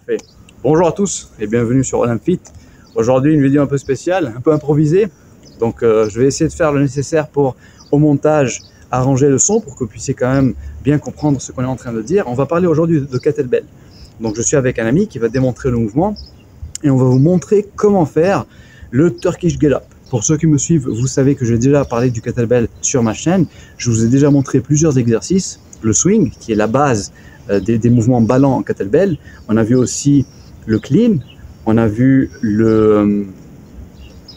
Parfait. Bonjour à tous et bienvenue sur Olympfit. Aujourd'hui, une vidéo un peu spéciale, un peu improvisée. Donc, je vais essayer de faire le nécessaire pour, au montage, arranger le son pour que vous puissiez quand même bien comprendre ce qu'on est en train de dire. On va parler aujourd'hui de kettlebell. Donc, je suis avec un ami qui va démontrer le mouvement et on va vous montrer comment faire le Turkish Get-Up. Pour ceux qui me suivent, vous savez que j'ai déjà parlé du kettlebell sur ma chaîne. Je vous ai déjà montré plusieurs exercices. Le swing, qui est la base des mouvements ballants en kettlebell. On a vu aussi le clean, on a vu le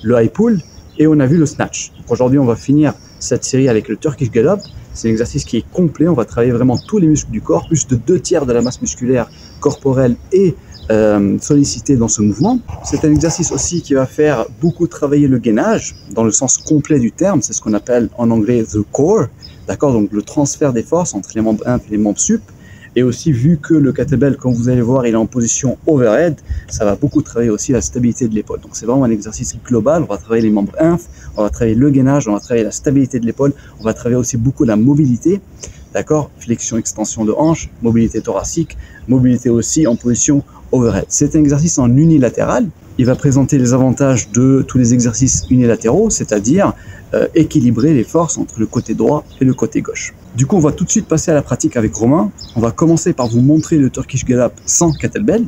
high pull et on a vu le snatch. Aujourd'hui, on va finir cette série avec le Turkish Get-Up. C'est un exercice qui est complet. On va travailler vraiment tous les muscles du corps, plus de 2/3 de la masse musculaire corporelle et sollicité dans ce mouvement. C'est un exercice aussi qui va faire beaucoup travailler le gainage dans le sens complet du terme. C'est ce qu'on appelle en anglais the core. D'accord, donc le transfert des forces entre les membres inf et les membres sup. Et aussi, vu que le kettlebell, comme vous allez voir, il est en position overhead, ça va beaucoup travailler aussi la stabilité de l'épaule. Donc c'est vraiment un exercice global. On va travailler les membres inf, on va travailler le gainage, on va travailler la stabilité de l'épaule, on va travailler aussi beaucoup la mobilité. D'accord, flexion, extension de hanche, mobilité thoracique, mobilité aussi en position overhead. C'est un exercice en unilatéral. Il va présenter les avantages de tous les exercices unilatéraux, c'est-à-dire équilibrer les forces entre le côté droit et le côté gauche. Du coup, on va tout de suite passer à la pratique avec Romain. On va commencer par vous montrer le Turkish Get-Up sans kettlebell,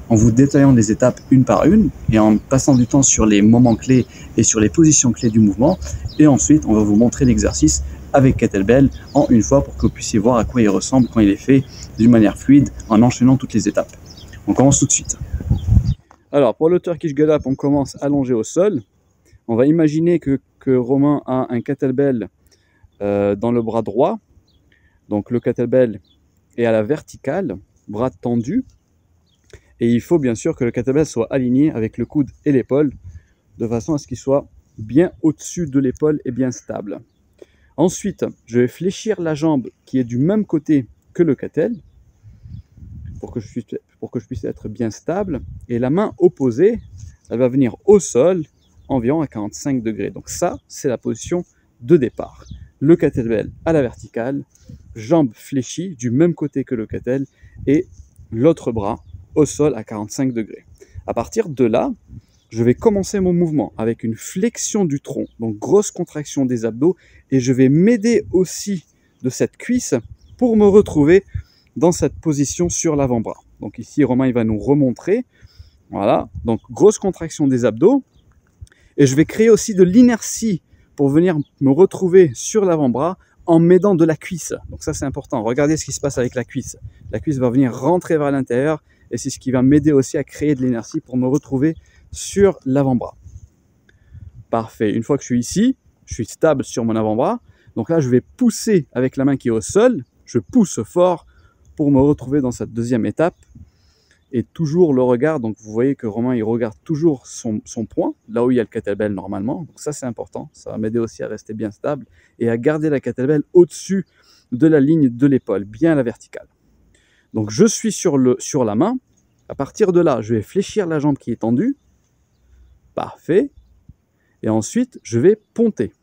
en vous détaillant les étapes une par une et en passant du temps sur les moments clés et sur les positions clés du mouvement. Et ensuite, on va vous montrer l'exercice avec kettlebell en une fois pour que vous puissiez voir à quoi il ressemble quand il est fait d'une manière fluide en enchaînant toutes les étapes. On commence tout de suite. Alors, pour le Turkish Get-Up, on commence allongé au sol. On va imaginer que Romain a un kettlebell dans le bras droit. Donc, le kettlebell est à la verticale, bras tendu. Et il faut bien sûr que le kettlebell soit aligné avec le coude et l'épaule, de façon à ce qu'il soit bien au-dessus de l'épaule et bien stable. Ensuite, je vais fléchir la jambe qui est du même côté que le kettlebell, pour que je puisse être bien stable. Et la main opposée, elle va venir au sol, environ à 45 degrés. Donc ça, c'est la position de départ. Le kettlebell à la verticale, jambe fléchie du même côté que le kettlebell et l'autre bras au sol à 45 degrés. À partir de là, je vais commencer mon mouvement avec une flexion du tronc, donc grosse contraction des abdos, et je vais m'aider aussi de cette cuisse pour me retrouver dans cette position sur l'avant-bras. Donc ici, Romain, il va nous remontrer. Voilà, donc grosse contraction des abdos. Et je vais créer aussi de l'inertie pour venir me retrouver sur l'avant-bras en m'aidant de la cuisse. Donc ça, c'est important. Regardez ce qui se passe avec la cuisse. La cuisse va venir rentrer vers l'intérieur et c'est ce qui va m'aider aussi à créer de l'énergie pour me retrouver sur l'avant-bras. Parfait. Une fois que je suis ici, je suis stable sur mon avant-bras. Donc là, je vais pousser avec la main qui est au sol. Je pousse fort pour me retrouver dans cette deuxième étape. Et toujours le regard, donc vous voyez que Romain, il regarde toujours son point, là où il y a le kettlebell normalement. Donc ça, c'est important. Ça va m'aider aussi à rester bien stable et à garder la kettlebell au-dessus de la ligne de l'épaule, bien à la verticale. Donc je suis sur la main. À partir de là, je vais fléchir la jambe qui est tendue. Parfait. Et ensuite, je vais ponter.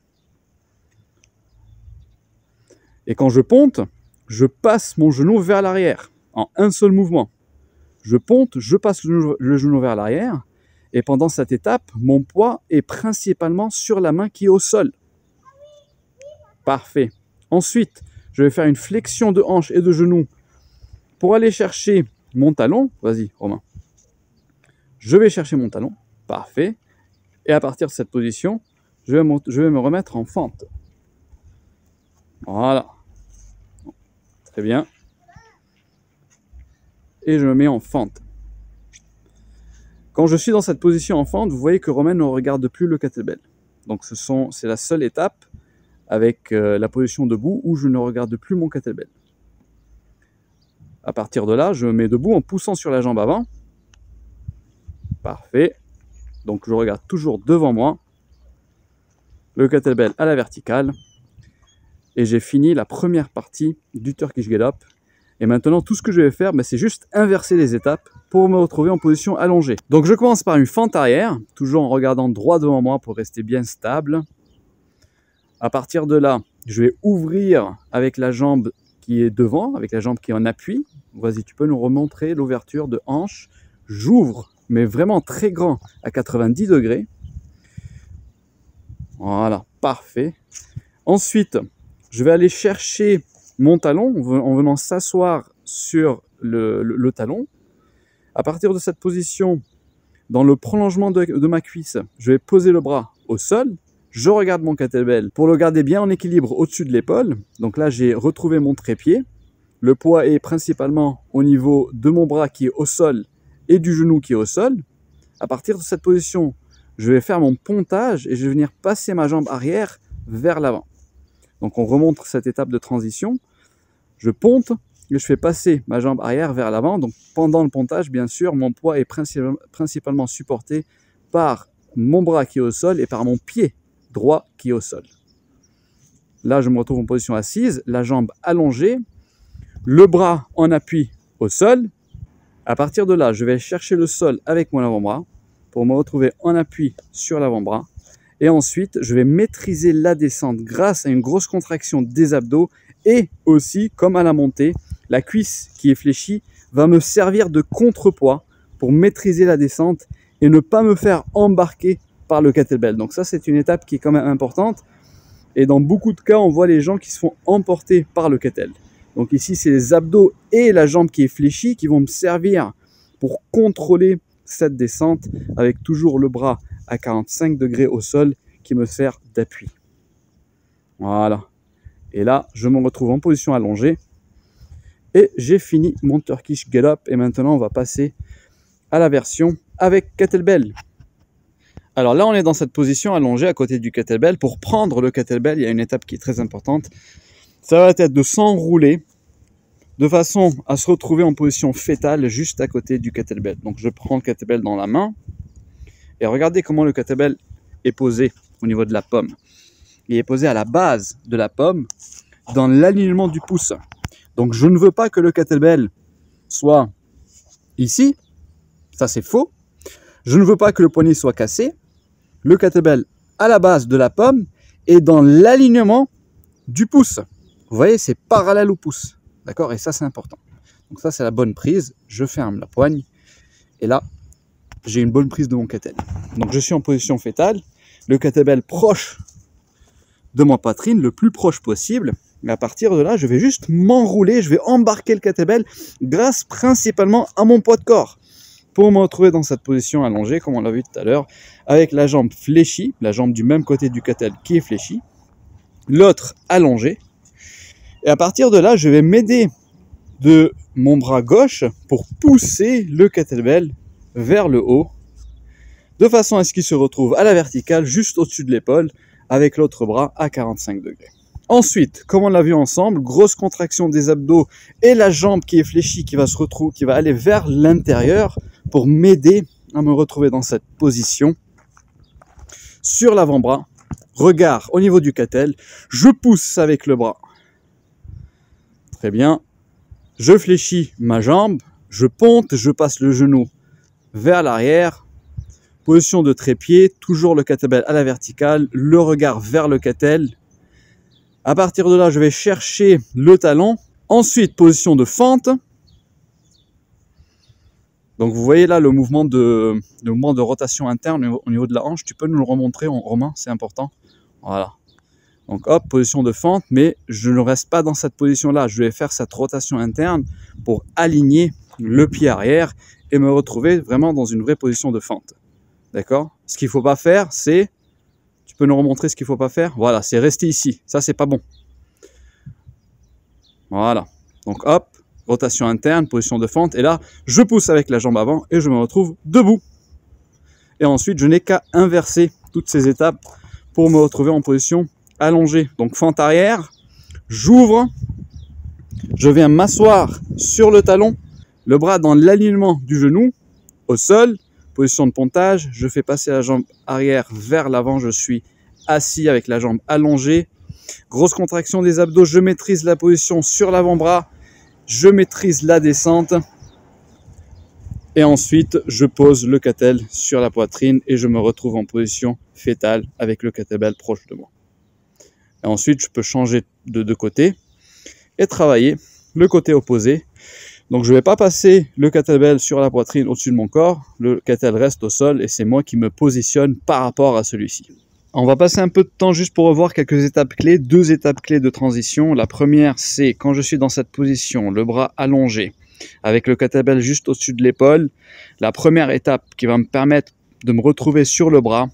Et quand je ponte, je passe mon genou vers l'arrière en un seul mouvement. Je ponte, je passe le genou vers l'arrière. Et pendant cette étape, mon poids est principalement sur la main qui est au sol. Parfait. Ensuite, je vais faire une flexion de hanche et de genou pour aller chercher mon talon. Vas-y, Romain. Je vais chercher mon talon. Parfait. Et à partir de cette position, je vais me remettre en fente. Voilà. Très bien. Et je me mets en fente. Quand je suis dans cette position en fente, vous voyez que Romain ne regarde plus le kettlebell. Donc c'est la seule étape avec la position debout où je ne regarde plus mon kettlebell. À partir de là, je me mets debout en poussant sur la jambe avant. Parfait. Donc je regarde toujours devant moi. Le kettlebell à la verticale. Et j'ai fini la première partie du Turkish Get-Up. Et maintenant, tout ce que je vais faire, c'est juste inverser les étapes pour me retrouver en position allongée. Donc je commence par une fente arrière, toujours en regardant droit devant moi pour rester bien stable. À partir de là, je vais ouvrir avec la jambe qui est devant, avec la jambe qui est en appui. Vas-y, tu peux nous remontrer l'ouverture de hanche. J'ouvre, mais vraiment très grand, à 90 degrés. Voilà, parfait. Ensuite, je vais aller chercher mon talon en venant s'asseoir sur le talon. À partir de cette position, dans le prolongement de ma cuisse, je vais poser le bras au sol. Je regarde mon kettlebell pour le garder bien en équilibre au-dessus de l'épaule. Donc là, j'ai retrouvé mon trépied. Le poids est principalement au niveau de mon bras qui est au sol et du genou qui est au sol. À partir de cette position, je vais faire mon pontage et je vais venir passer ma jambe arrière vers l'avant. Donc on remonte cette étape de transition. Je ponte et je fais passer ma jambe arrière vers l'avant. Donc pendant le pontage, bien sûr, mon poids est principalement supporté par mon bras qui est au sol et par mon pied droit qui est au sol. Là, je me retrouve en position assise, la jambe allongée, le bras en appui au sol. À partir de là, je vais chercher le sol avec mon avant-bras pour me retrouver en appui sur l'avant-bras. Et ensuite, je vais maîtriser la descente grâce à une grosse contraction des abdos et aussi, comme à la montée, la cuisse qui est fléchie va me servir de contrepoids pour maîtriser la descente et ne pas me faire embarquer par le kettlebell. Donc ça, c'est une étape qui est quand même importante. Et dans beaucoup de cas, on voit les gens qui se font emporter par le kettlebell. Donc ici, c'est les abdos et la jambe qui est fléchie qui vont me servir pour contrôler cette descente avec toujours le bras à 45 degrés au sol qui me sert d'appui. Voilà. Et là, je me retrouve en position allongée. Et j'ai fini mon Turkish Get Up. Et maintenant, on va passer à la version avec kettlebell. Alors là, on est dans cette position allongée à côté du kettlebell. Pour prendre le kettlebell, il y a une étape qui est très importante. Ça va être de s'enrouler de façon à se retrouver en position fétale juste à côté du kettlebell. Donc je prends le kettlebell dans la main et regardez comment le kettlebell est posé au niveau de la pomme. Il est posé à la base de la pomme dans l'alignement du pouce. Donc je ne veux pas que le kettlebell soit ici, ça c'est faux. Je ne veux pas que le poignet soit cassé. Le kettlebell à la base de la pomme est dans l'alignement du pouce. Vous voyez, c'est parallèle au pouce. D'accord? Et ça, c'est important. Donc ça, c'est la bonne prise. Je ferme la poigne. Et là, j'ai une bonne prise de mon kettlebell. Donc je suis en position fétale. Le kettlebell proche de ma poitrine, le plus proche possible. Et à partir de là, je vais juste m'enrouler. Je vais embarquer le kettlebell grâce principalement à mon poids de corps. Pour me retrouver dans cette position allongée, comme on l'a vu tout à l'heure, avec la jambe fléchie, la jambe du même côté du kettlebell qui est fléchie, l'autre allongée. Et à partir de là, je vais m'aider de mon bras gauche pour pousser le kettlebell vers le haut, de façon à ce qu'il se retrouve à la verticale, juste au-dessus de l'épaule, avec l'autre bras à 45 degrés. Ensuite, comme on l'a vu ensemble, grosse contraction des abdos et la jambe qui est fléchie, qui va aller vers l'intérieur pour m'aider à me retrouver dans cette position. Sur l'avant-bras, regard au niveau du kettlebell, je pousse avec le bras. Très bien. Je fléchis ma jambe, je ponte, je passe le genou vers l'arrière. Position de trépied, toujours le kettlebell à la verticale, le regard vers le kettlebell. À partir de là, je vais chercher le talon. Ensuite, position de fente. Donc vous voyez là le mouvement de rotation interne au niveau de la hanche. Tu peux nous le remontrer, Romain, c'est important. Voilà. Donc hop, position de fente, mais je ne reste pas dans cette position-là. Je vais faire cette rotation interne pour aligner le pied arrière et me retrouver vraiment dans une vraie position de fente. D'accord? Ce qu'il ne faut pas faire, c'est... Tu peux nous remontrer ce qu'il ne faut pas faire? Voilà, c'est rester ici. Ça, c'est pas bon. Voilà. Donc hop, rotation interne, position de fente. Et là, je pousse avec la jambe avant et je me retrouve debout. Et ensuite, je n'ai qu'à inverser toutes ces étapes pour me retrouver en position allongée. Donc fente arrière, j'ouvre, je viens m'asseoir sur le talon, le bras dans l'alignement du genou, au sol, position de pontage, je fais passer la jambe arrière vers l'avant, je suis assis avec la jambe allongée, grosse contraction des abdos, je maîtrise la position sur l'avant-bras, je maîtrise la descente, et ensuite je pose le kettlebell sur la poitrine et je me retrouve en position fétale avec le kettlebell proche de moi. Et ensuite je peux changer de côté et travailler le côté opposé. Donc je ne vais pas passer le kettlebell sur la poitrine au-dessus de mon corps, le kettlebell reste au sol et c'est moi qui me positionne par rapport à celui-ci. On va passer un peu de temps juste pour revoir quelques étapes clés, 2 étapes clés de transition. La première, c'est quand je suis dans cette position, le bras allongé, avec le kettlebell juste au-dessus de l'épaule. La première étape qui va me permettre de me retrouver sur le bras,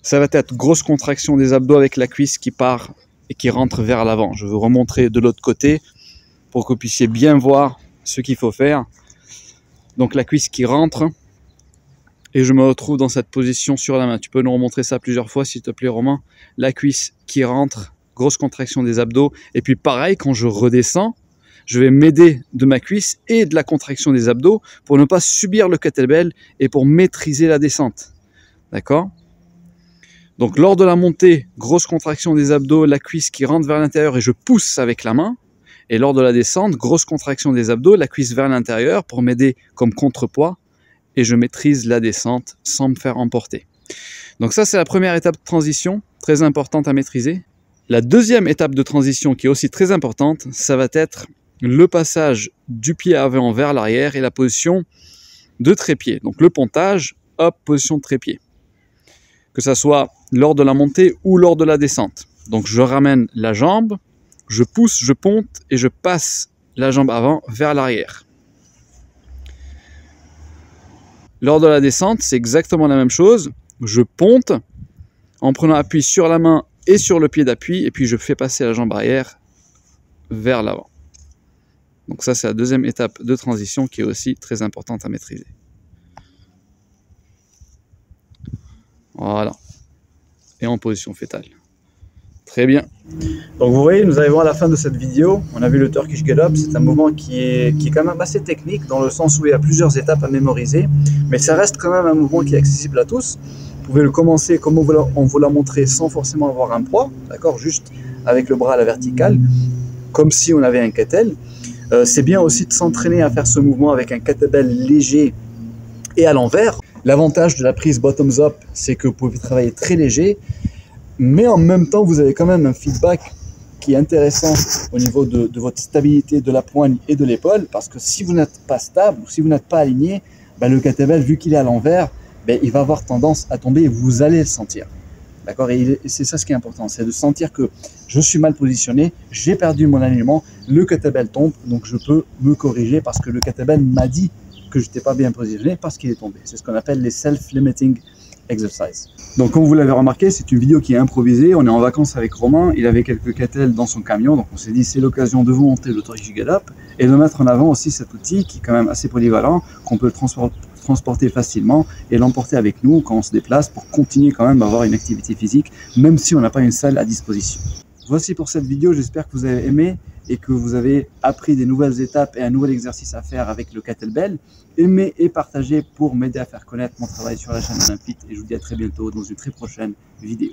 ça va être grosse contraction des abdos avec la cuisse qui part et qui rentre vers l'avant. Je vais vous remontrer de l'autre côté pour que vous puissiez bien voir ce qu'il faut faire. Donc la cuisse qui rentre et je me retrouve dans cette position sur la main. Tu peux nous remontrer ça plusieurs fois s'il te plaît Romain. La cuisse qui rentre, grosse contraction des abdos et puis pareil quand je redescends, je vais m'aider de ma cuisse et de la contraction des abdos pour ne pas subir le kettlebell et pour maîtriser la descente. D'accord ? Donc lors de la montée, grosse contraction des abdos, la cuisse qui rentre vers l'intérieur et je pousse avec la main. Et lors de la descente, grosse contraction des abdos, la cuisse vers l'intérieur pour m'aider comme contrepoids. Et je maîtrise la descente sans me faire emporter. Donc ça, c'est la première étape de transition, très importante à maîtriser. La deuxième étape de transition qui est aussi très importante, ça va être le passage du pied avant vers l'arrière et la position de trépied. Donc le pontage, hop, position de trépied. Que ça soit lors de la montée ou lors de la descente. Donc je ramène la jambe, je pousse, je ponte et je passe la jambe avant vers l'arrière. Lors de la descente, c'est exactement la même chose. Je ponte en prenant appui sur la main et sur le pied d'appui et puis je fais passer la jambe arrière vers l'avant. Donc ça, c'est la deuxième étape de transition qui est aussi très importante à maîtriser. Voilà. Et en position fétale. Très bien. Donc vous voyez, nous arrivons à la fin de cette vidéo. On a vu le Turkish Get Up. C'est un mouvement qui est quand même assez technique dans le sens où il y a plusieurs étapes à mémoriser. Mais ça reste quand même un mouvement qui est accessible à tous. Vous pouvez le commencer comme on vous l'a montré sans forcément avoir un poids. D'accord, juste avec le bras à la verticale. Comme si on avait un kettlebell. C'est bien aussi de s'entraîner à faire ce mouvement avec un kettlebell léger et à l'envers. L'avantage de la prise bottoms up, c'est que vous pouvez travailler très léger, mais en même temps, vous avez quand même un feedback qui est intéressant au niveau de votre stabilité de la poigne et de l'épaule, parce que si vous n'êtes pas stable, ou si vous n'êtes pas aligné, le kettlebell, vu qu'il est à l'envers, il va avoir tendance à tomber et vous allez le sentir. D'accord ? Et c'est ça ce qui est important, c'est de sentir que je suis mal positionné, j'ai perdu mon alignement, le kettlebell tombe, donc je peux me corriger parce que le kettlebell m'a dit que je n'étais pas bien positionné parce qu'il est tombé. C'est ce qu'on appelle les self-limiting exercises. Donc comme vous l'avez remarqué, c'est une vidéo qui est improvisée. On est en vacances avec Romain, il avait quelques kettlebells dans son camion, donc on s'est dit c'est l'occasion de vous monter le Turkish Get Up et de mettre en avant aussi cet outil qui est quand même assez polyvalent, qu'on peut transporter facilement et l'emporter avec nous quand on se déplace pour continuer quand même à avoir une activité physique, même si on n'a pas une salle à disposition. Voici pour cette vidéo, j'espère que vous avez aimé et que vous avez appris des nouvelles étapes et un nouvel exercice à faire avec le kettlebell. Aimez et partagez pour m'aider à faire connaître mon travail sur la chaîne Olymfit et je vous dis à très bientôt dans une très prochaine vidéo.